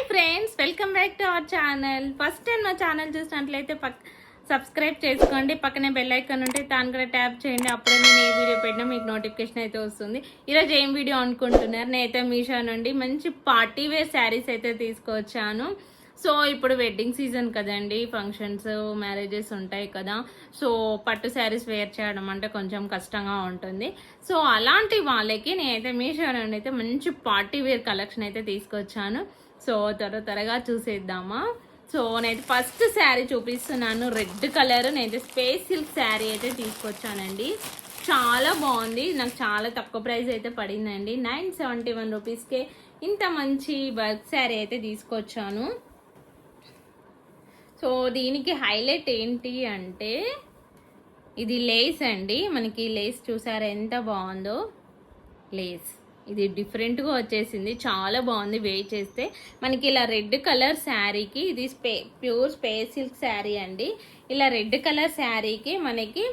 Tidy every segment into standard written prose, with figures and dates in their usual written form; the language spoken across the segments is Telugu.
Friends, welcome back to our channel. First time మా ఛానల్ చూసినట్లయితే సబ్స్క్రైబ్ చేసుకోండి. పక్కనే బెల్ ఐకాన్ ఉంటే దాన్ని కూడా ట్యాప్ చేయండి. అప్పుడే నేను ఏ వీడియో పెట్టినా మీకు నోటిఫికేషన్ అయితే వస్తుంది. ఈరోజు ఏం వీడియో అనుకుంటున్నారు? నేనైతే మీషో నుండి మంచి పార్టీ వేర్ శారీస్ అయితే తీసుకొచ్చాను. సో ఇప్పుడు వెడ్డింగ్ సీజన్ కదండి, ఫంక్షన్స్ మ్యారేజెస్ ఉంటాయి కదా. సో పట్టు శారీస్ వేర్ చేయడం అంటే కొంచెం కష్టంగా ఉంటుంది. సో అలాంటి వాళ్ళకి నేనైతే మీషో నుండి అయితే మంచి పార్టీ వేర్ కలెక్షన్ అయితే తీసుకొచ్చాను. సో త్వరగా చూసేద్దామా. సో నేను ఫస్ట్ శారీ చూపిస్తున్నాను, రెడ్ కలర్. నేనైతే స్పేస్ సిల్క్ శారీ అయితే తీసుకొచ్చానండి. చాలా బాగుంది, నాకు చాలా తక్కువ ప్రైస్ అయితే పడిందండి. 971 రూపీస్కే ఇంత మంచి వర్క్ శారీ అయితే తీసుకొచ్చాను. సో దీనికి హైలైట్ ఏంటి అంటే ఇది లేస్ అండి. మనకి లేస్ చూసారా ఎంత బాగుందో. లేస్ ఇది డిఫరెంట్గా వచ్చేసింది, చాలా బాగుంది. వేర్ చేస్తే మనకి ఇలా రెడ్ కలర్ శారీకి, ఇది ప్యూర్ స్పేస్ సిల్క్ శారీ అండి. ఇలా రెడ్ కలర్ శారీకి మనకి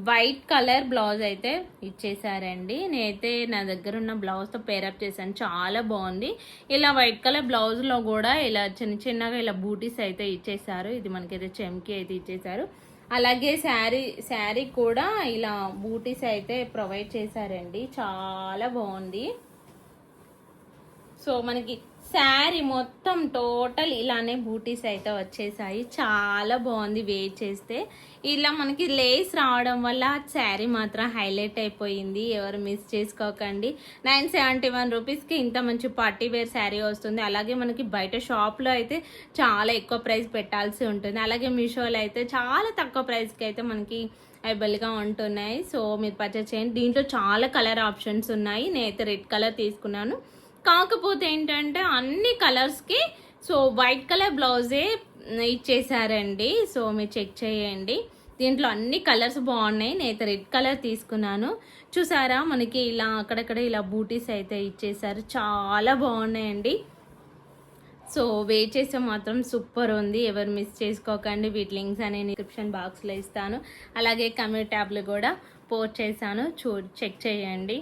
వైట్ కలర్ బ్లౌజ్ అయితే ఇచ్చేసారండి. నేనైతే నా దగ్గర ఉన్న బ్లౌజ్తో పేరప్ చేశాను, చాలా బాగుంది. ఇలా వైట్ కలర్ బ్లౌజ్లో కూడా ఇలా చిన్నగా ఇలా బూటీస్ అయితే ఇచ్చేసారు. ఇది మనకైతే చెమ్కి అయితే ఇచ్చేసారు. అలాగే శారీ కూడా ఇలా బూటీస్ అయితే ప్రొవైడ్ చేశారండి, చాలా బాగుంది. సో మనకి శారీ మొత్తం టోటల్ ఇలానే బూటీస్ అయితే వచ్చేసాయి, చాలా బాగుంది. వేర్ చేస్తే ఇలా మనకి లేస్ రావడం వల్ల శారీ మాత్రం హైలైట్ అయిపోయింది. ఎవరు మిస్ చేసుకోకండి. 971 రూపీస్కి ఇంత మంచి పార్టీ వేర్ శారీ వస్తుంది. అలాగే మనకి బయట షాప్లో అయితే చాలా ఎక్కువ ప్రైస్ పెట్టాల్సి ఉంటుంది. అలాగే మీషోలో అయితే చాలా తక్కువ ప్రైస్కి అయితే మనకి అవైలబుల్గా ఉంటున్నాయి. సో మీరు పర్చేస్ చేయండి. దీంట్లో చాలా కలర్ ఆప్షన్స్ ఉన్నాయి. నేనైతే రెడ్ కలర్ తీసుకున్నాను. కాకపోతే ఏంటంటే అన్ని కలర్స్కి సో వైట్ కలర్ బ్లౌజే ఇచ్చేసారండి. సో మీరు చెక్ చేయండి, దీంట్లో అన్ని కలర్స్ బాగున్నాయి. నేనైతే రెడ్ కలర్ తీసుకున్నాను. చూసారా మనకి ఇలా అక్కడక్కడ ఇలా బూటీస్ అయితే ఇచ్చేసారు, చాలా బాగున్నాయండి. సో వెయిట్ చేస్తే మాత్రం సూపర్ ఉంది. ఎవరు మిస్ చేసుకోకండి. వీటి లింక్స్ అనే డిస్క్రిప్షన్ బాక్స్లో ఇస్తాను. అలాగే కమెంట్ ట్యాబ్లు కూడా పోస్ట్ చేశాను, చెక్ చేయండి.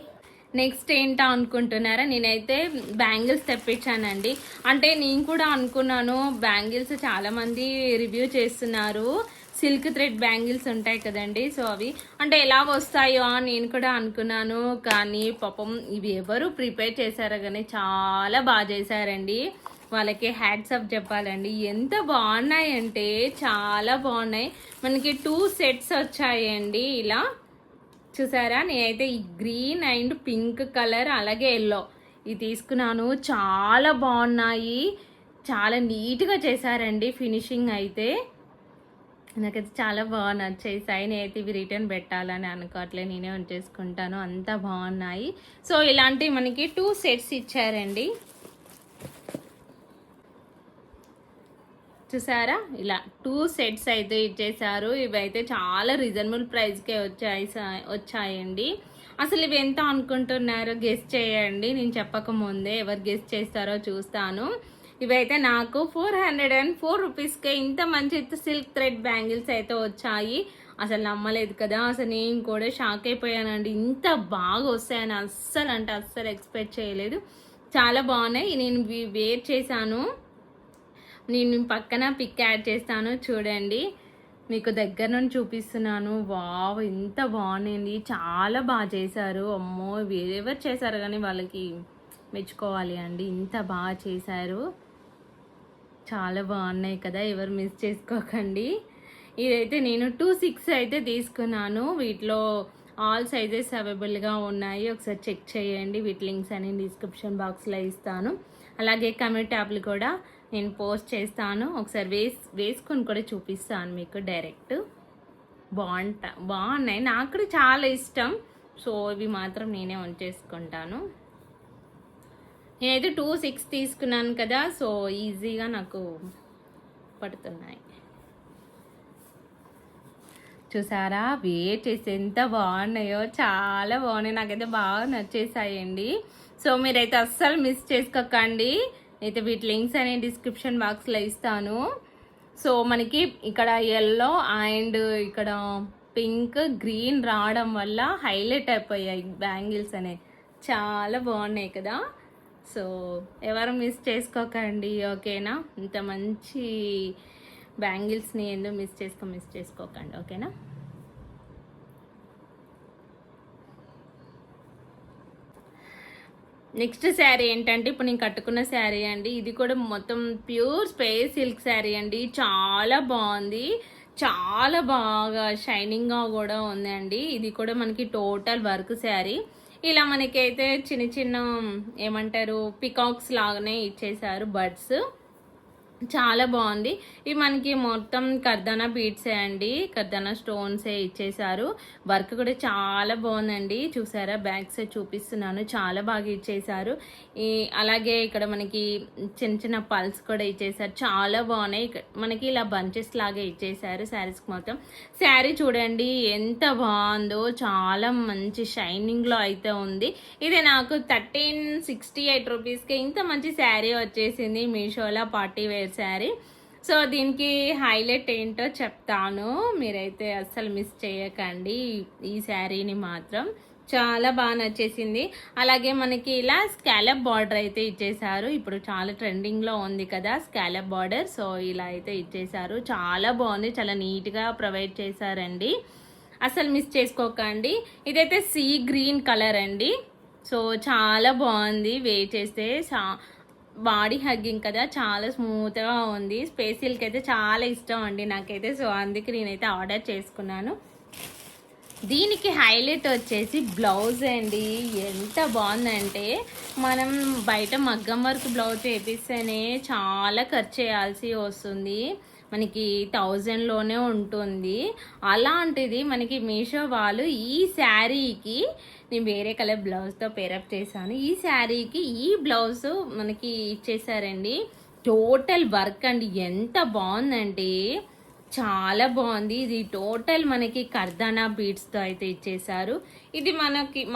నెక్స్ట్ ఏంటో అనుకుంటున్నారా, నేనైతే బ్యాంగిల్స్ తెప్పించానండి. అంటే నేను కూడా అనుకున్నాను, బ్యాంగిల్స్ చాలామంది రివ్యూ చేస్తున్నారు, సిల్క్ థ్రెడ్ బ్యాంగిల్స్ ఉంటాయి కదండి. సో అవి అంటే ఎలా వస్తాయో నేను కూడా అనుకున్నాను. కానీ పాపం ఇవి ఎవరు ప్రిపేర్ చేశారో కానీ చాలా బాగా చేశారండి. వాళ్ళకి హ్యాట్స్ ఆఫ్ చెప్పాలండి. ఎంత బాగున్నాయంటే చాలా బాగున్నాయి. మనకి 2 సెట్స్ వచ్చాయండి. ఇలా చూసారా, నేనైతే ఈ గ్రీన్ అండ్ పింక్ కలర్ అలాగే ఎల్లో ఇది తీసుకున్నాను. చాలా బాగున్నాయి, చాలా నీట్గా చేశారండి. ఫినిషింగ్ అయితే నాకైతే చాలా బాగా నచ్చేసాయి. నేనైతే ఇవి రిటర్న్ పెట్టాలని అనుకోవట్లే, నేనే ఉంచేసుకుంటాను, అంత బాగున్నాయి. సో ఇలాంటివి మనకి 2 సెట్స్ ఇచ్చారండి. చూసారా, ఇలా 2 సెట్స్ అయితే ఇచ్చేసారు. ఇవైతే చాలా రీజనబుల్ ప్రైస్కే వచ్చాయండి. అసలు ఇవి ఎంత అనుకుంటున్నారో గెస్ చేయండి. నేను చెప్పకముందే ఎవరు గెస్ చేస్తారో చూస్తాను. ఇవైతే నాకు 404 రూపీస్కే ఇంత మంచి సిల్క్ థ్రెడ్ బ్యాంగిల్స్ అయితే వచ్చాయి. అసలు నమ్మలేదు కదా, అసలు నేను కూడా షాక్ అయిపోయానండి. ఇంత బాగా వస్తాయని అస్సలు ఎక్స్పెక్ట్ చేయలేదు. చాలా బాగున్నాయి. నేను వేర్ చేశాను, నేను పక్కన పిక్ యాడ్ చేస్తాను చూడండి. మీకు దగ్గర నుండి చూపిస్తున్నాను. వావ్ ఎంత బాగున్నాయండి, చాలా బాగా చేశారు. అమ్మో ఎవరు చేశారు కానీ వాళ్ళకి మెచ్చుకోవాలి అండి, ఇంత బాగా చేశారు. చాలా బాగున్నాయి కదా, ఎవరు మిస్ చేసుకోకండి. ఇదైతే నేను 2/6 అయితే తీసుకున్నాను. వీటిలో ఆల్ సైజెస్ అవైలబుల్గా ఉన్నాయి, ఒకసారి చెక్ చేయండి. వీటి లింక్స్ అని డిస్క్రిప్షన్ బాక్స్లో ఇస్తాను. అలాగే కమెంట్ ట్యాబ్లు కూడా నేను పోస్ట్ చేస్తాను. ఒకసారి వేసుకొని కూడా చూపిస్తాను మీకు డైరెక్ట్. బాగున్నాయి, నాకు కూడా చాలా ఇష్టం. సో ఇవి మాత్రం నేనే ఉంచేసుకుంటాను. నేనైతే 2/6 తీసుకున్నాను కదా, సో ఈజీగా నాకు పడుతున్నాయి. చూసారా, వేర్ చేసి ఎంత బాగున్నాయో, చాలా బాగున్నాయి. నాకైతే బాగా నచ్చేసాయండి. సో మీరైతే అస్సలు మిస్ చేసుకోకండి. అయితే వీటి లింక్స్ అనే డిస్క్రిప్షన్ బాక్స్లో ఇస్తాను. సో మనకి ఇక్కడ ఎల్లో అండ్ ఇక్కడ పింక్ గ్రీన్ రావడం వల్ల హైలైట్ అయిపోయాయి బ్యాంగిల్స్ అనేవి, చాలా బాగున్నాయి కదా. సో ఎవరు మిస్ చేసుకోకండి, ఓకేనా? ఇంత మంచి బ్యాంగిల్స్ని ఎందుకు మిస్ చేసుకోకండి, ఓకేనా? నెక్స్ట్ శారీ ఏంటంటే ఇప్పుడు నేను కట్టుకున్న శారీ అండి. ఇది కూడా మొత్తం ప్యూర్ స్పేస్ సిల్క్ శారీ అండి. చాలా బాగుంది, చాలా బాగా షైనింగ్గా కూడా ఉందండి. ఇది కూడా మనకి టోటల్ వర్క్ శారీ. ఇలా మనకైతే చిన్న చిన్న ఏమంటారు పికాక్స్ లాగానే ఇచ్చేసారు బర్డ్స్. చాలా బాగుంది. ఇవి మనకి మొత్తం కర్దానా బీడ్సే అండి, కర్దానా స్టోన్సే ఇచ్చేసారు. వర్క్ కూడా చాలా బాగుందండి. చూసారా, బ్యాక్ సైడ్ చూపిస్తున్నాను, చాలా బాగా ఇచ్చేసారు. అలాగే ఇక్కడ మనకి చిన్న చిన్న పల్స్ కూడా ఇచ్చేసారు, చాలా బాగున్నాయి. మనకి ఇలా బంచెస్ లాగా ఇచ్చేసారు శారీస్కి మొత్తం. శారీ చూడండి ఎంత బాగుందో, చాలా మంచి షైనింగ్లో అయితే ఉంది. ఇది నాకు 1368 రూపీస్కి ఇంత మంచి శారీ వచ్చేసింది మీషోలో, పార్టీ వేర్ శారీ. సో దీనికి హైలైట్ ఏంటో చెప్తాను, మీరైతే అస్సలు మిస్ చేయకండి. ఈ శారీని మాత్రం చాలా బాగా నచ్చేసింది. అలాగే మనకి ఇలా స్కాలప్ బార్డర్ అయితే ఇచ్చేసారు. ఇప్పుడు చాలా ట్రెండింగ్లో ఉంది కదా స్కాలప్ బార్డర్. సో ఇలా అయితే ఇచ్చేసారు, చాలా బాగుంది, చాలా నీట్గా ప్రొవైడ్ చేశారండి. అసలు మిస్ చేసుకోకండి. ఇదైతే సీ గ్రీన్ కలర్ అండి. సో చాలా బాగుంది, వేర్ చేస్తే బాడీ హగ్గింగ్ కదా, చాలా స్మూత్గా ఉంది. స్పేస్ సిల్క్ అయితే చాలా ఇష్టం అండి నాకైతే. సో అందుకే నేనైతే ఆర్డర్ చేసుకున్నాను. దీనికి హైలైట్ వచ్చేసి బ్లౌజ్ అండి. ఎంత బాగుందంటే, మనం బయట మగ్గం వర్క్ బ్లౌజ్ వేపిస్తేనే చాలా ఖర్చు చేయాల్సి వస్తుంది, మనకి 1000లోనే ఉంటుంది. అలాంటిది మనకి మీషో వాళ్ళు ఈ శారీకి, నేను వేరే కలర్ బ్లౌజ్తో పేరప్ చేశాను, ఈ శారీకి ఈ బ్లౌజ్ మనకి ఇచ్చేసారండి. టోటల్ వర్క్ అండి, ఎంత బాగుందంటే చాలా బాగుంది. ఇది టోటల్ మనకి కర్దానా బీడ్స్తో అయితే ఇచ్చేసారు. ఇది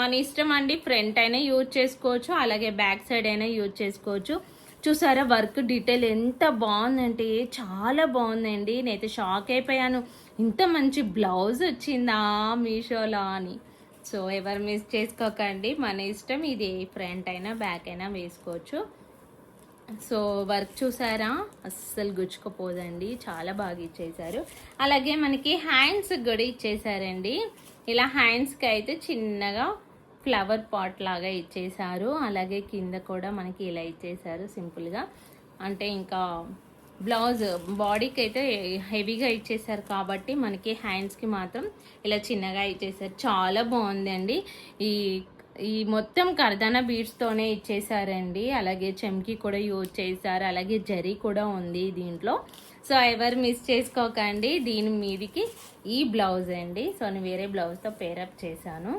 మన ఇష్టం అండి, ఫ్రంట్ అయినా యూజ్ చేసుకోవచ్చు, అలాగే బ్యాక్ సైడ్ అయినా యూజ్ చేసుకోవచ్చు. చూసారా వర్క్ డీటెయిల్ ఎంత బాగుందంటే చాలా బాగుందండి. నేనైతే షాక్ అయిపోయాను, ఇంత మంచి బ్లౌజ్ వచ్చిందా మీషోలో అని. సో ఎవరు మిస్ చేసుకోకండి, మన ఇష్టం, ఇది ఫ్రంట్ అయినా బ్యాక్ అయినా వేసుకోవచ్చు. సో వర్క్ చూసారా, అస్సలు గుచ్చుకుపోదండి, చాలా బాగా ఇచ్చేసారు. అలాగే మనకి హ్యాండ్స్ కూడా ఇచ్చేసారండి. ఇలా హ్యాండ్స్కి అయితే చిన్నగా ఫ్లవర్ పాట్ లాగా ఇచ్చేసారు. అలాగే కింద కూడా మనకి ఇలా ఇచ్చేసారు సింపుల్గా. అంటే ఇంకా బ్లౌజ్ బాడీకి అయితే హెవీగా ఇచ్చేసారు కాబట్టి మనకి హ్యాండ్స్కి మాత్రం ఇలా చిన్నగా ఇచ్చేసారు. చాలా బాగుందండి. ఈ మొత్తం కర్దానా బీడ్స్తోనే ఇచ్చేసారండి. అలాగే చెమ్కి కూడా యూజ్ చేశారు, అలాగే జరీ కూడా ఉంది దీంట్లో. సో ఎవరు మిస్ చేసుకోకండి. దీని మీదికి ఈ బ్లౌజ్ అండి. సో నేను వేరే బ్లౌజ్తో పేరప్ చేశాను.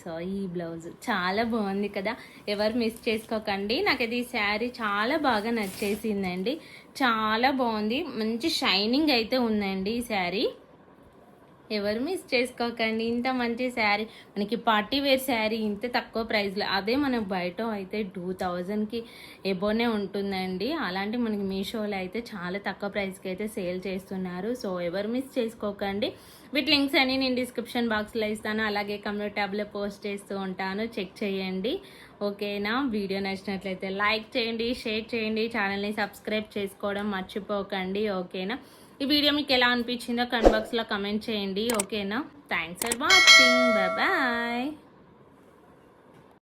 సో ఈ బ్లౌజ్ చాలా బాగుంది కదా, ఎవరు మిస్ చేసుకోకండి. నాకైతే ఈ శారీ చాలా బాగా నచ్చేసిందండి, చాలా బాగుంది, మంచి షైనింగ్ అయితే ఉందండి ఈ శారీ. ఎవరు మిస్ చేసుకోకండి. ఇంత మంచి శారీ, మనకి పార్టీ వేర్ శారీ ఇంత తక్కువ ప్రైస్లో, అదే మనకు బయట అయితే 2000కి ఎబోనే ఉంటుందండి. అలాంటి మనకి మీషోలో అయితే చాలా తక్కువ ప్రైస్కి అయితే సేల్ చేస్తున్నారు. సో ఎవరు మిస్ చేసుకోకండి. వీటి లింక్స్ అన్ని నేను డిస్క్రిప్షన్ బాక్స్లో ఇస్తాను, అలాగే కమ్యూనిటీ ట్యాబ్లో పోస్ట్ చేస్తూ ఉంటాను, చెక్ చేయండి, ఓకేనా? వీడియో నచ్చినట్లయితే లైక్ చేయండి, షేర్ చేయండి, ఛానల్ని సబ్స్క్రైబ్ చేసుకోవడం మర్చిపోకండి, ఓకేనా? ఈ వీడియో మీకు ఎలా అనిపించిందో కమెంట్ బాక్స్లో కమెంట్ చేయండి, ఓకేనా? Thanks for watching, bye bye.